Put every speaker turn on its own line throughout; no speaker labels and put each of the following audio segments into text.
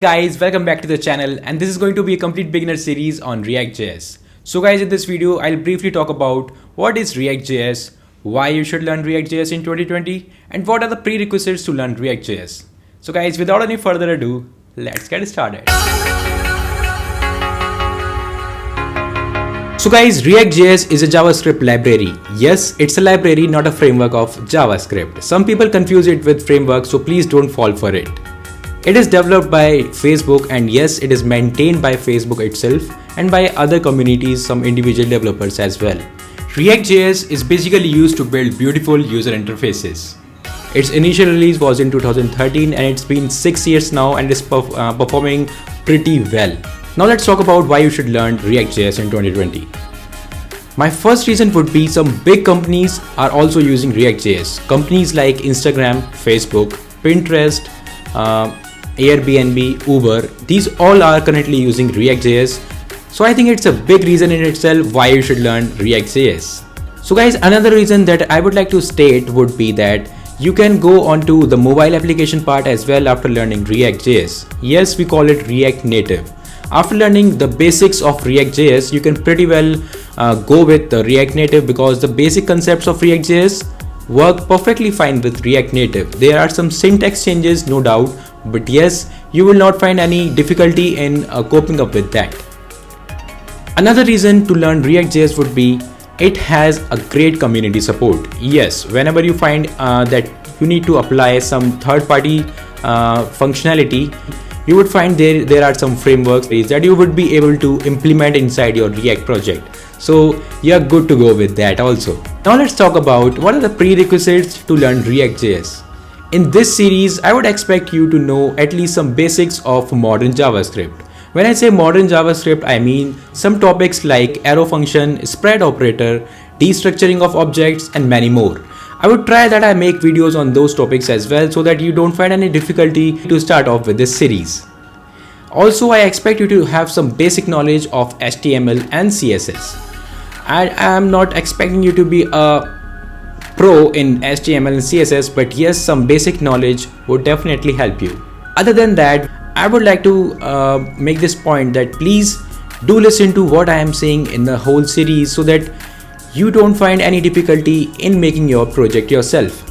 Guys, welcome back to the channel, and this is going to be a complete beginner series on ReactJS. So guys, in this video I'll briefly talk about what is ReactJS, why you should learn ReactJS in 2020, and what are the prerequisites to learn ReactJS. So guys, without any further ado, let's get started. So guys, ReactJS is a JavaScript library. Yes, it's a library, not a framework of JavaScript. Some people confuse it with framework, so please don't fall for it. It is developed by Facebook, and yes, it is maintained by Facebook itself and by other communities, some individual developers as well. ReactJS is basically used to build beautiful user interfaces. Its initial release was in 2013 and it's been 6 years now and is performing pretty well. Now let's talk about why you should learn ReactJS in 2020. My first reason would be some big companies are also using ReactJS. Companies like Instagram, Facebook, Pinterest, Airbnb, Uber, these all are currently using ReactJS. So I think it's a big reason in itself why you should learn ReactJS. So guys, another reason that I would like to state would be that you can go onto the mobile application part as well after learning ReactJS. Yes, we call it React Native. After learning the basics of ReactJS, you can pretty well go with the React Native because the basic concepts of ReactJS work perfectly fine with React Native. There are some syntax changes, no doubt, but yes, you will not find any difficulty in coping up with that. Another reason to learn ReactJS would be it has a great community support. Yes, whenever you find that you need to apply some third-party functionality, you would find there are some frameworks that you would be able to implement inside your React project. So you're good to go with that also. Now let's talk about what are the prerequisites to learn ReactJS. In this series, I would expect you to know at least some basics of modern JavaScript. When I say modern JavaScript, I mean some topics like arrow function, spread operator, destructuring of objects, and many more. I would try that I make videos on those topics as well so that you don't find any difficulty to start off with this series. Also, I expect you to have some basic knowledge of HTML and CSS. I am not expecting you to be a pro in HTML and CSS, but yes, some basic knowledge would definitely help you. Other than that, I would like to make this point that please do listen to what I am saying in the whole series so that you don't find any difficulty in making your project yourself.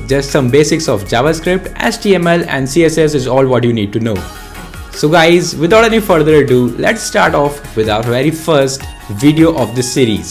Just some basics of JavaScript, HTML and CSS is all what you need to know. So guys, without any further ado, let's start off with our very first video of this series.